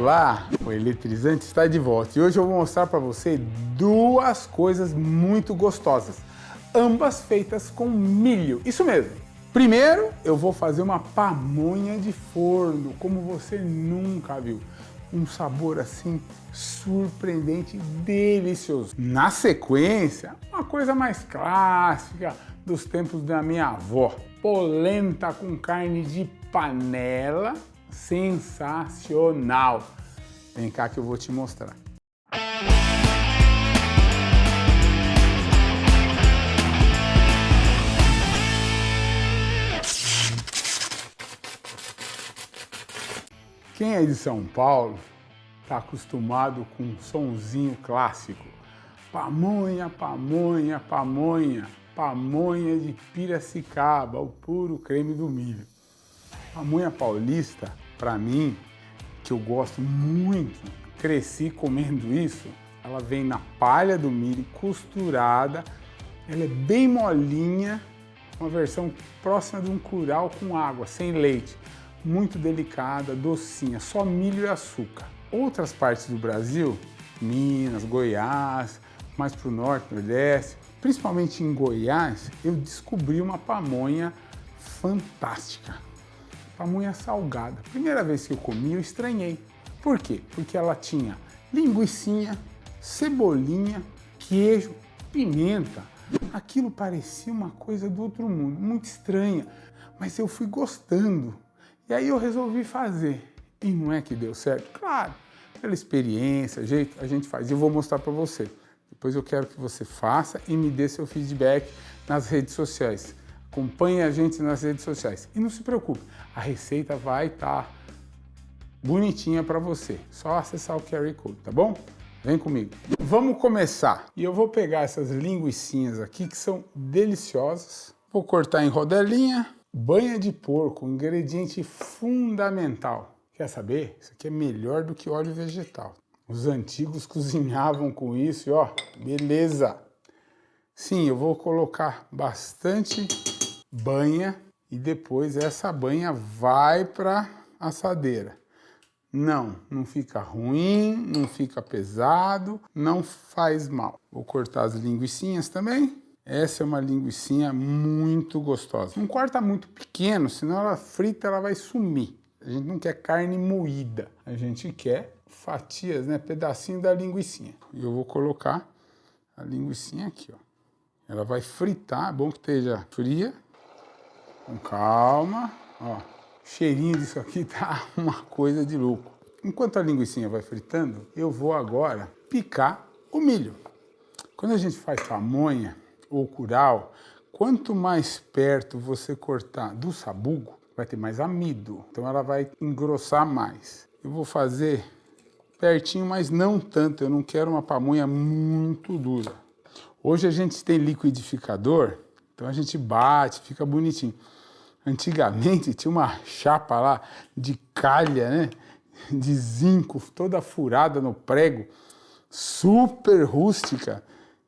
Olá, o eletrizante está de volta e hoje eu vou mostrar para você duas coisas muito gostosas, ambas feitas com milho, isso mesmo. Primeiro, eu vou fazer uma pamonha de forno, como você nunca viu. Um sabor assim surpreendente, delicioso. Na sequência, uma coisa mais clássica dos tempos da minha avó, polenta com carne de panela, sensacional. Vem cá que eu vou te mostrar. Quem é de São Paulo está acostumado com um sonzinho clássico. Pamonha, pamonha, pamonha, pamonha de Piracicaba, o puro creme do milho. Pamonha paulista, para mim, que eu gosto muito, cresci comendo isso, ela vem na palha do milho, costurada, ela é bem molinha, uma versão próxima de um curau com água, sem leite. Muito delicada, docinha, só milho e açúcar. Outras partes do Brasil, Minas, Goiás, mais para o norte, nordeste, principalmente em Goiás, eu descobri uma pamonha fantástica. Pamonha salgada. Primeira vez que eu comi, eu estranhei. Por quê? Porque ela tinha linguicinha, cebolinha, queijo, pimenta. Aquilo parecia uma coisa do outro mundo, muito estranha, mas eu fui gostando. E aí eu resolvi fazer. E não é que deu certo? Claro, pela experiência, jeito, a gente faz. E eu vou mostrar para você. Depois eu quero que você faça e me dê seu feedback nas redes sociais. Acompanhe a gente nas redes sociais. E não se preocupe, a receita vai estar bonitinha para você. Só acessar o QR Code, tá bom? Vem comigo. Vamos começar. E eu vou pegar essas linguicinhas aqui que são deliciosas. Vou cortar em rodelinha. Banha de porco, ingrediente fundamental. Quer saber? Isso aqui é melhor do que óleo vegetal. Os antigos cozinhavam com isso e ó, beleza. Sim, eu vou colocar bastante banha e depois essa banha vai para a assadeira. Não fica ruim, não fica pesado, não faz mal. Vou cortar as linguicinhas também. Essa é uma linguicinha muito gostosa. Não corta muito pequeno, senão ela frita, ela vai sumir. A gente não quer carne moída, a gente quer fatias, né? Pedacinho da linguicinha. E eu vou colocar a linguicinha aqui, ó. Ela vai fritar, é bom que esteja fria. Com calma, ó. O cheirinho disso aqui tá uma coisa de louco. Enquanto a linguicinha vai fritando, eu vou agora picar o milho. Quando a gente faz pamonha ou curau, quanto mais perto você cortar do sabugo, vai ter mais amido, então ela vai engrossar mais. Eu vou fazer pertinho, mas não tanto, eu não quero uma pamonha muito dura. Hoje a gente tem liquidificador, então a gente bate, fica bonitinho. Antigamente tinha uma chapa lá de calha, né, de zinco, toda furada no prego, super rústica.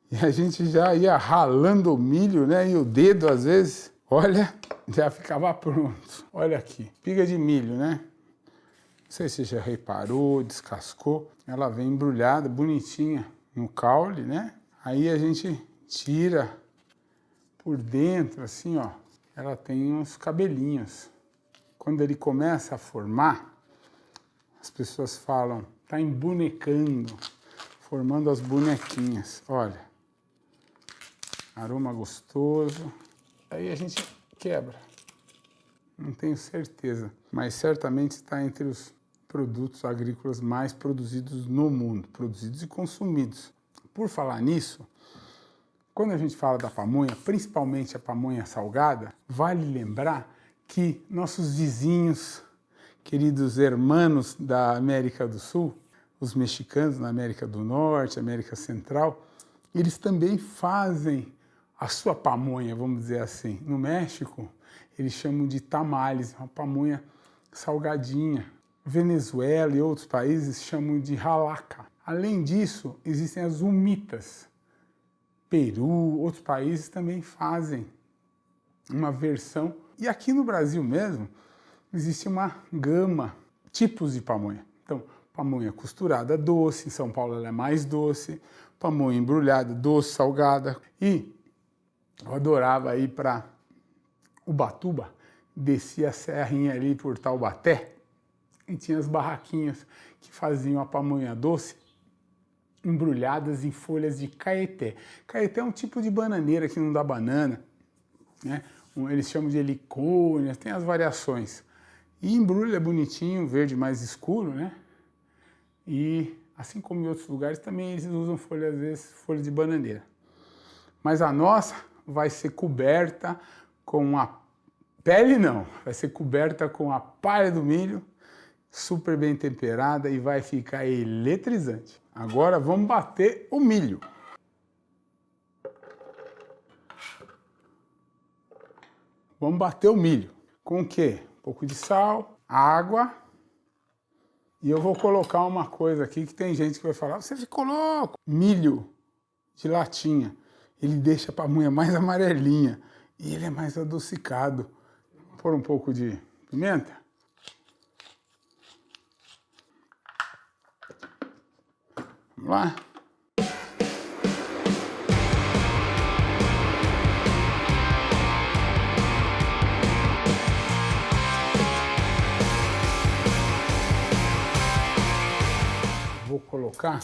E a gente já ia ralando o milho, né? E o dedo, às vezes, olha, já ficava pronto. Olha aqui, espiga de milho, né? Não sei se você já reparou, descascou. Ela vem embrulhada, bonitinha, no caule, né? Aí a gente tira por dentro, assim, ó. Ela tem uns cabelinhos. Quando ele começa a formar, as pessoas falam, tá embonecando, formando as bonequinhas. Olha. Aroma gostoso. Aí a gente quebra. Não tenho certeza, mas certamente está entre os produtos agrícolas mais produzidos no mundo, produzidos e consumidos. Por falar nisso, quando a gente fala da pamonha, principalmente a pamonha salgada, vale lembrar que nossos vizinhos, queridos hermanos da América do Sul, os mexicanos na América do Norte, América Central, eles também fazem a sua pamonha, vamos dizer assim. No México, eles chamam de tamales, uma pamonha salgadinha. Venezuela e outros países chamam de halaca. Além disso, existem as humitas. Peru, outros países também fazem uma versão. E aqui no Brasil mesmo, existe uma gama, tipos de pamonha. Então, Pamonha costurada doce, em São Paulo ela é mais doce. Pamonha embrulhada, doce, salgada. E eu adorava ir para Ubatuba, descia a serrinha ali por Taubaté e tinha as barraquinhas que faziam a pamonha doce embrulhadas em folhas de caeté. Caeté é um tipo de bananeira que não dá banana, né? Eles chamam de helicônia, tem as variações. E embrulha bonitinho, verde mais escuro, né? E assim como em outros lugares também eles usam folha, às vezes, folha de bananeira. Mas a nossa vai ser coberta com a pele não, vai ser coberta com a palha do milho, super bem temperada e vai ficar eletrizante. Agora vamos bater o milho. Vamos bater o milho. Com o quê? Um pouco de sal, água. E eu vou colocar uma coisa aqui que tem gente que vai falar, você ficou louco. Milho de latinha. Ele deixa a pamonha mais amarelinha e ele é mais adocicado. Vou pôr um pouco de pimenta. Vamos lá. Vou colocar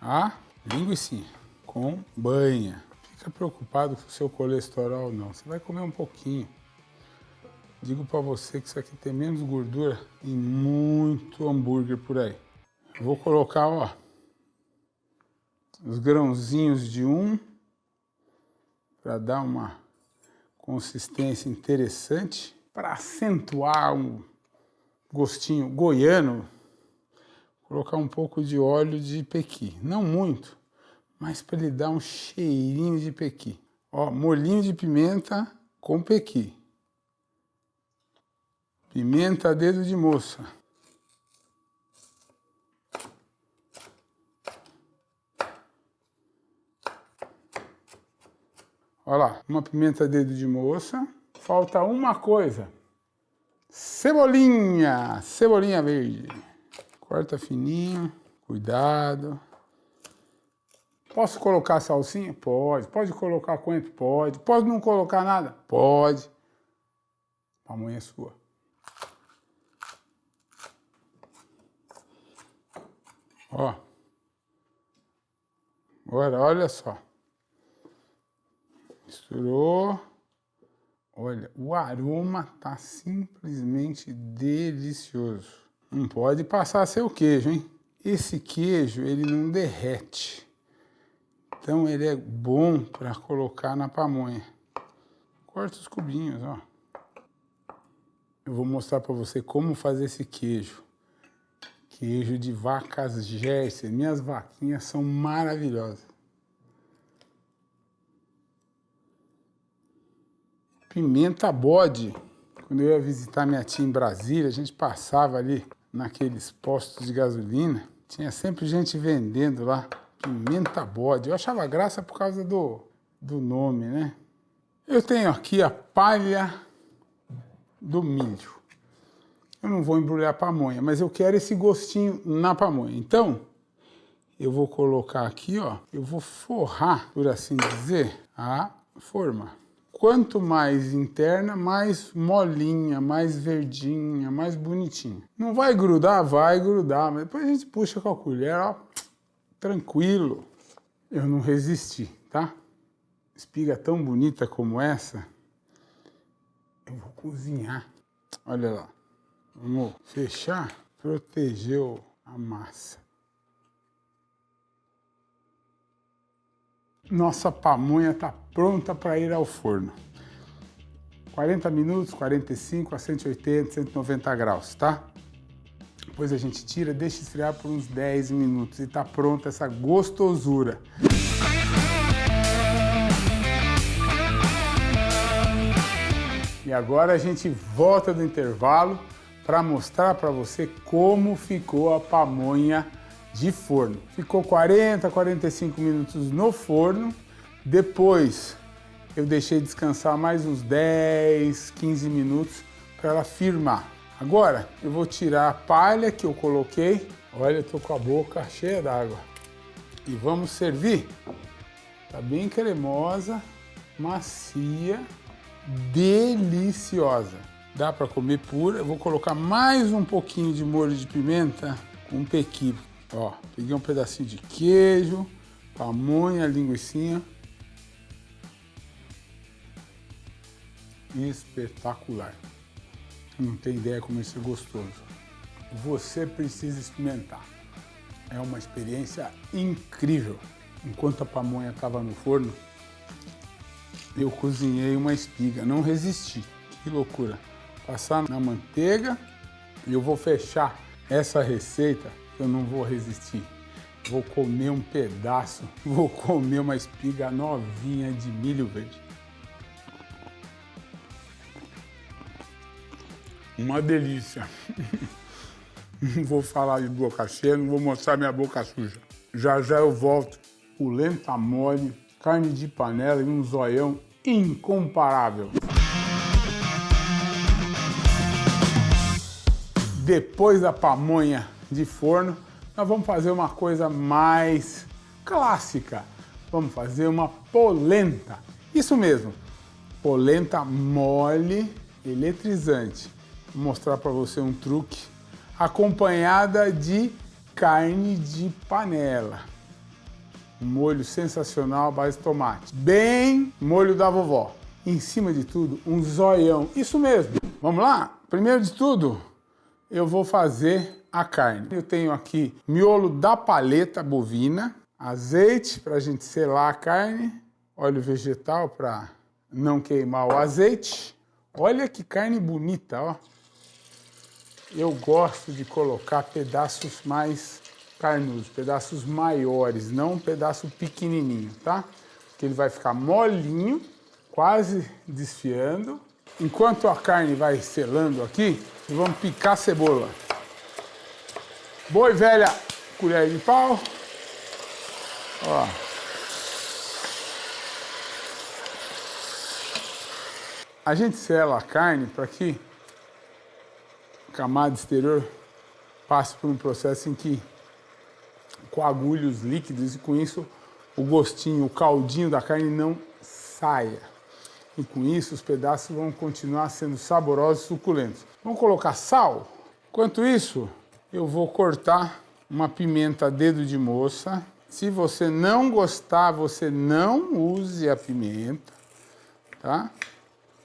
a linguiça com banha. Fica preocupado com o seu colesterol não. Você vai comer um pouquinho. Digo para você que isso aqui tem menos gordura e muito hambúrguer por aí. Vou colocar, ó, os grãozinhos de para dar uma consistência interessante, para acentuar um gostinho goiano. Colocar um pouco de óleo de pequi, não muito, mas para ele dar um cheirinho de pequi. Ó, molhinho de pimenta com pequi. Pimenta a dedo de moça. Olha lá, uma pimenta a dedo de moça. Falta uma coisa. Cebolinha, cebolinha verde. Corta fininho, cuidado. Posso colocar salsinha? Pode. Pode colocar coentro? Pode. Pode não colocar nada? Pode. A pamonha é sua. Ó. Agora, olha só. Misturou. Olha, o aroma tá simplesmente delicioso. Não pode passar seu queijo, hein? Esse queijo, ele não derrete. Então, ele é bom para colocar na pamonha. Corta os cubinhos, ó. Eu vou mostrar para você como fazer esse queijo. Queijo de vacas Jersey. Minhas vaquinhas são maravilhosas. Pimenta bode. Quando eu ia visitar minha tia em Brasília, a gente passava ali naqueles postos de gasolina. Tinha sempre gente vendendo lá pimenta bode. Eu achava graça por causa do nome, né? Eu tenho aqui a palha do milho. Eu não vou embrulhar a pamonha, mas eu quero esse gostinho na pamonha. Então, eu vou colocar aqui, ó. Eu vou forrar, por assim dizer, a forma. Quanto mais interna, mais molinha, mais verdinha, mais bonitinha. Não vai grudar? Vai grudar, mas depois a gente puxa com a colher, ó. Tranquilo. Eu não resisti, tá? Espiga tão bonita como essa, eu vou cozinhar. Olha lá. Vamos fechar, proteger a massa. Nossa pamonha está pronta para ir ao forno. 40 minutos, 45 a 180, 190 graus, tá? Depois a gente tira, deixa esfriar por uns 10 minutos e está pronta essa gostosura. E agora a gente volta do intervalo para mostrar para você como ficou a pamonha de forno. Ficou 40, 45 minutos no forno. Depois eu deixei descansar mais uns 10, 15 minutos para ela firmar. Agora eu vou tirar a palha que eu coloquei Olha, eu tô com a boca cheia d'água. E vamos servir. Tá bem cremosa, macia, deliciosa. Dá para comer pura. Eu vou colocar mais um pouquinho de molho de pimenta com pequi. Ó, peguei um pedacinho de queijo, pamonha, linguicinha. Espetacular. Não tem ideia como isso é gostoso. Você precisa experimentar. É uma experiência incrível. Enquanto a pamonha estava no forno, eu cozinhei uma espiga. Não resisti. Que loucura. Passar na manteiga e eu vou fechar essa receita. Eu não vou resistir. Vou comer um pedaço. Vou comer uma espiga novinha de milho verde. Uma delícia. Não vou falar de boca cheia, não vou mostrar minha boca suja. Já já eu volto. Polenta mole, carne de panela e um zoião incomparável. Depois da pamonha de forno, nós vamos fazer uma coisa mais clássica. Vamos fazer uma polenta. Isso mesmo, polenta mole, eletrizante. Vou mostrar para você um truque, acompanhada de carne de panela. Um molho sensacional à base de tomate. Bem molho da vovó. Em cima de tudo, um zoião. Isso mesmo. Vamos lá? Primeiro de tudo, eu vou fazer a carne. Eu tenho aqui miolo da paleta bovina, azeite para a gente selar a carne, óleo vegetal para não queimar o azeite. Olha que carne bonita, ó. Eu gosto de colocar pedaços mais carnudos, pedaços maiores, não um pedaço pequenininho, tá? Porque ele vai ficar molinho, quase desfiando. Enquanto a carne vai selando aqui, vamos picar a cebola. Boa e velha colher de pau. Ó. A gente sela a carne para que a camada exterior passe por um processo em que coagule os líquidos e com isso o gostinho, o caldinho da carne não saia. E com isso os pedaços vão continuar sendo saborosos e suculentos. Vamos colocar sal. Enquanto isso, eu vou cortar uma pimenta a dedo de moça. Se você não gostar, você não use a pimenta, tá?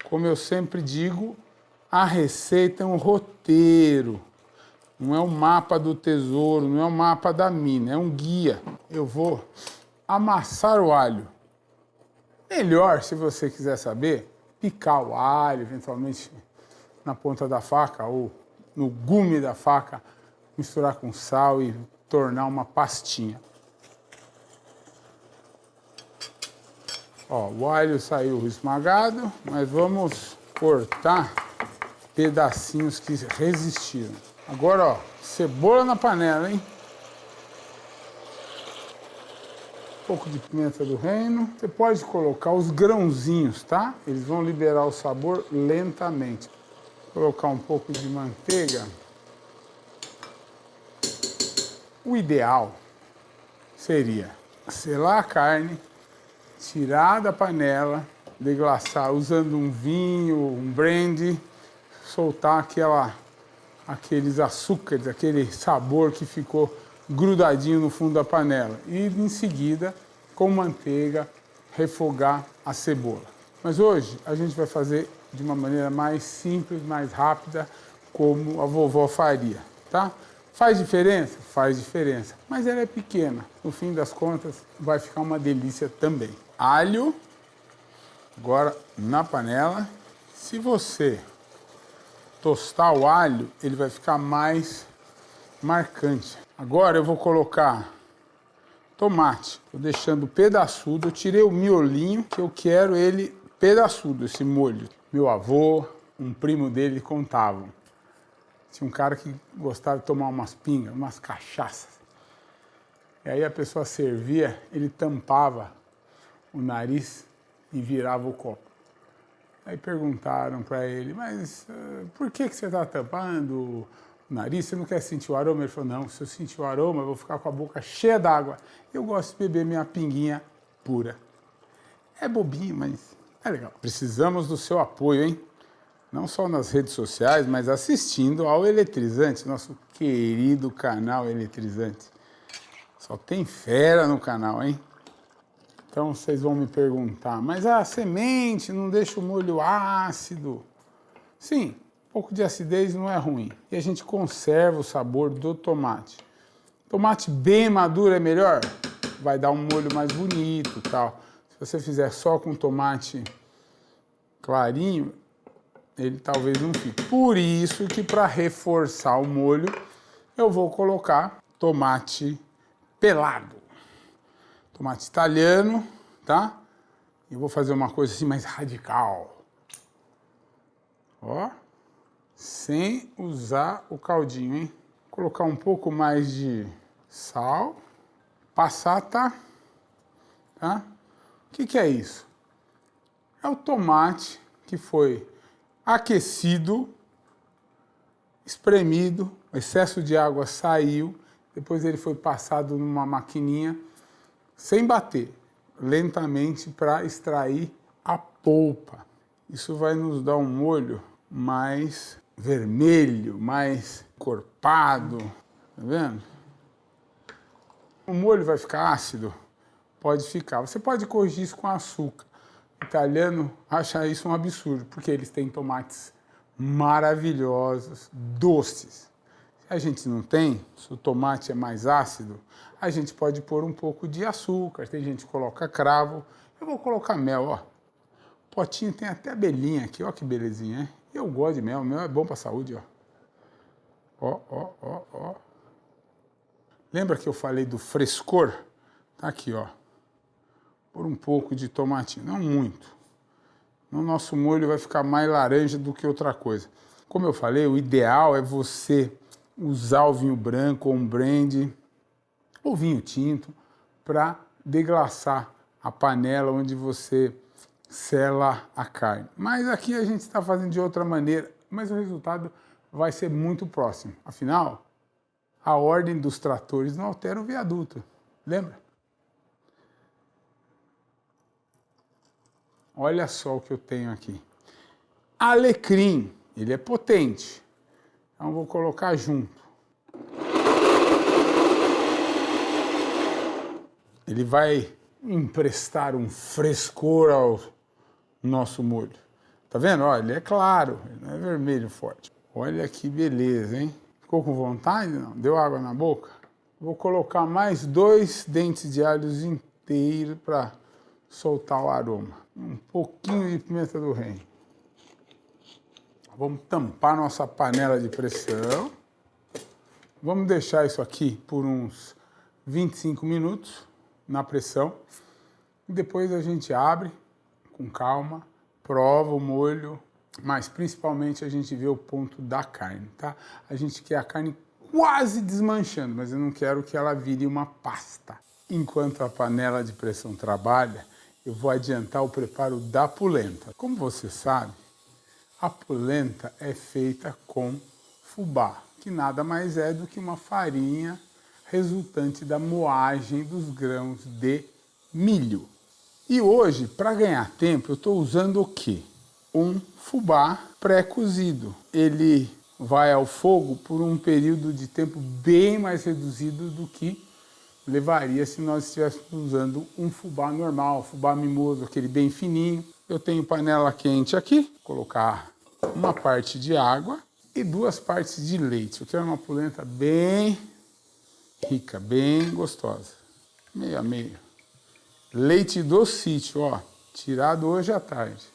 Como eu sempre digo, a receita é um roteiro. Não é um mapa do tesouro, não é um mapa da mina, é um guia. Eu vou amassar o alho. Melhor, se você quiser saber, picar o alho, eventualmente na ponta da faca ou no gume da faca, misturar com sal e tornar uma pastinha. Ó, o alho saiu esmagado, mas vamos cortar pedacinhos que resistiram. Agora, ó, cebola na panela, hein? Um pouco de pimenta do reino. Você pode colocar os grãozinhos, tá? Eles vão liberar o sabor lentamente. Vou colocar um pouco de manteiga. O ideal seria selar a carne, tirar da panela, deglaçar usando um vinho, um brandy, soltar aqueles açúcares, aquele sabor que ficou grudadinho no fundo da panela. E em seguida, com manteiga, refogar a cebola. Mas hoje a gente vai fazer de uma maneira mais simples, mais rápida, como a vovó faria, tá? Faz diferença? Faz diferença, mas ela é pequena. No fim das contas, vai ficar uma delícia também. Alho, agora na panela. Se você tostar o alho, ele vai ficar mais marcante. Agora eu vou colocar tomate. Estou deixando pedaçudo. Eu tirei o miolinho, que eu quero ele pedaçudo, esse molho. Meu avô, um primo dele contavam. Tinha um cara que gostava de tomar umas pingas, umas cachaças. E aí a pessoa servia, ele tampava o nariz e virava o copo. Aí perguntaram para ele, mas por que você está tampando o nariz, você não quer sentir o aroma? Ele falou, não, se eu sentir o aroma, eu vou ficar com a boca cheia d'água. Eu gosto de beber minha pinguinha pura. É bobinho, mas é legal. Precisamos do seu apoio, hein? Não só nas redes sociais, mas assistindo ao Eletrizante, nosso querido canal Eletrizante. Só tem fera no canal, hein? Então vocês vão me perguntar, mas a semente não deixa o molho ácido? Sim, um pouco de acidez não é ruim. E a gente conserva o sabor do tomate. Tomate bem maduro é melhor? Vai dar um molho mais bonito e tal. Se você fizer só com tomate clarinho, ele talvez não fique. Por isso que para reforçar o molho, eu vou colocar tomate pelado. Tomate italiano, tá? E vou fazer uma coisa assim mais radical. Ó, sem usar o caldinho, hein? Vou colocar um pouco mais de sal, passata, tá? O que é isso? É o tomate que foi aquecido, espremido, o excesso de água saiu, depois ele foi passado numa maquininha, sem bater, lentamente para extrair a polpa. Isso vai nos dar um molho mais vermelho, mais encorpado, tá vendo? O molho vai ficar ácido? Pode ficar. Você pode corrigir isso com açúcar. O italiano acha isso um absurdo, porque eles têm tomates maravilhosos, doces. Se a gente não tem, se o tomate é mais ácido, a gente pode pôr um pouco de açúcar. Tem gente que coloca cravo. Eu vou colocar mel, ó. O potinho tem até abelhinha aqui, ó que belezinha, hein? Eu gosto de mel, mel é bom para a saúde, ó. Ó, ó, ó, ó. Lembra que eu falei do frescor? Tá aqui, ó. Por um pouco de tomatinho, não muito. O nosso molho vai ficar mais laranja do que outra coisa. Como eu falei, o ideal é você usar o vinho branco ou um brandy ou vinho tinto para deglaçar a panela onde você sela a carne. Mas aqui a gente está fazendo de outra maneira, mas o resultado vai ser muito próximo. Afinal, a ordem dos tratores não altera o viaduto. Lembra? Olha só o que eu tenho aqui. Alecrim, ele é potente. Então vou colocar junto. Ele vai emprestar um frescor ao nosso molho. Tá vendo? Olha, ele é claro, ele não é vermelho forte. Olha que beleza, hein? Ficou com vontade? Não? Deu água na boca? Vou colocar mais 2 dentes de alhos inteiros para soltar o aroma. Um pouquinho de pimenta do reino. Vamos tampar nossa panela de pressão. Vamos deixar isso aqui por uns 25 minutos na pressão. E depois a gente abre com calma, prova o molho, mas principalmente a gente vê o ponto da carne, tá? A gente quer a carne quase desmanchando, mas eu não quero que ela vire uma pasta. Enquanto a panela de pressão trabalha, eu vou adiantar o preparo da polenta. Como você sabe, a polenta é feita com fubá, que nada mais é do que uma farinha resultante da moagem dos grãos de milho. E hoje, para ganhar tempo, eu estou usando o quê? Um fubá pré-cozido. Ele vai ao fogo por um período de tempo bem mais reduzido do que levaria se nós estivéssemos usando um fubá normal, fubá mimoso, aquele bem fininho. Eu tenho panela quente aqui, vou colocar uma parte de água e 2 partes de leite. Eu quero uma polenta bem rica, bem gostosa. Meio a meio. Leite do sítio, ó, tirado hoje à tarde.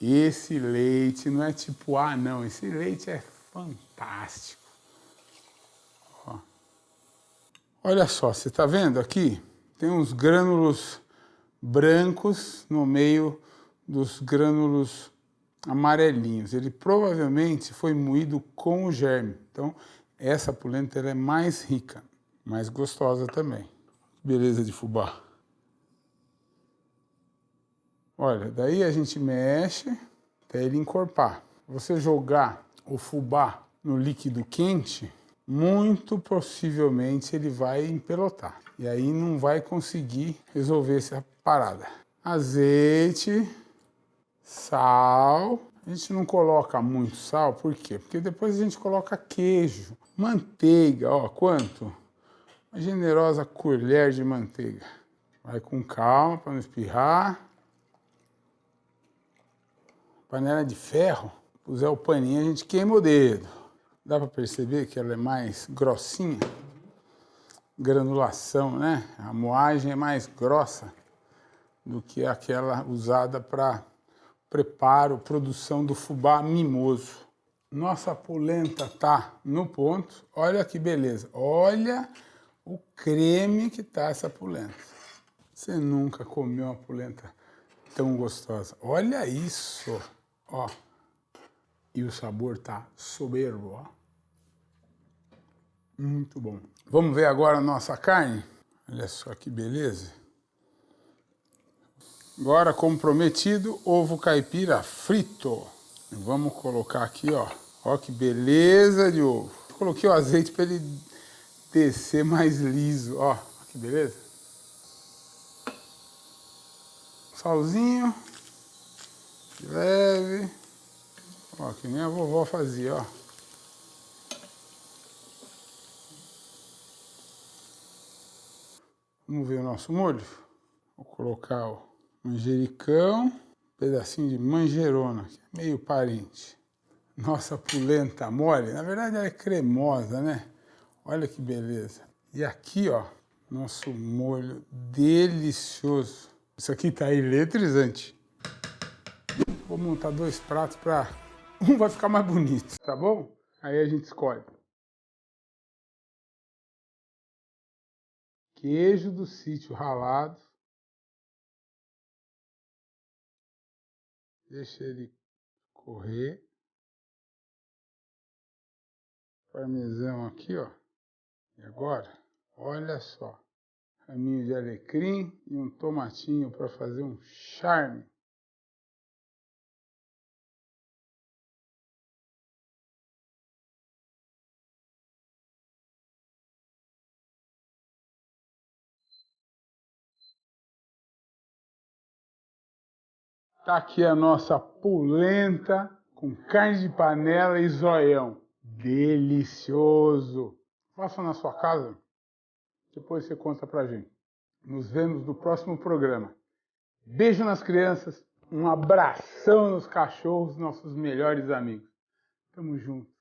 Esse leite não é tipo A, não. Esse leite é fantástico. Ó. Olha só, você está vendo aqui? Tem uns grânulos brancos no meio dos grânulos amarelinhos. Ele provavelmente foi moído com o germe. Então, essa polenta ela é mais rica, mais gostosa também. Beleza de fubá. Olha, daí a gente mexe até ele encorpar. você jogar o fubá no líquido quente, muito possivelmente ele vai empelotar. E aí não vai conseguir resolver essa parada. Azeite, sal. A gente não coloca muito sal, por quê? Porque depois a gente coloca queijo, manteiga, ó, quanto? Uma generosa colher de manteiga. Vai com calma para não espirrar. Panela de ferro, puser o paninho, a gente queima o dedo. Dá para perceber que ela é mais grossinha? Granulação, né? A moagem é mais grossa do que aquela usada para preparo, produção do fubá mimoso. Nossa polenta tá no ponto. Olha que beleza. Olha o creme que tá essa polenta. Você nunca comeu uma polenta tão gostosa. Olha isso, ó. E o sabor tá soberbo, ó. Muito bom. Vamos ver agora a nossa carne? Olha só que beleza. Agora, como prometido, ovo caipira frito. Vamos colocar aqui, ó. Ó que beleza de ovo. Coloquei o azeite para ele descer mais liso, ó. Que beleza. Salzinho. Leve. Ó, que nem a vovó fazia, ó. Vamos ver o nosso molho? Vou colocar o manjericão, um pedacinho de manjerona, que é meio parente. Nossa polenta mole, na verdade ela é cremosa, né? Olha que beleza. E aqui, ó, nosso molho delicioso. Isso aqui tá eletrizante. Vou montar 2 pratos para um vai ficar mais bonito, tá bom? Aí a gente escolhe. Queijo do sítio ralado. Deixa ele correr. Parmesão aqui, ó. E agora, olha só. Raminho de alecrim e um tomatinho para fazer um charme. Tá aqui a nossa polenta com carne de panela e zoião. Delicioso! Faça na sua casa, depois você conta pra gente. Nos vemos no próximo programa. Beijo nas crianças, um abração nos cachorros, nossos melhores amigos. Tamo junto.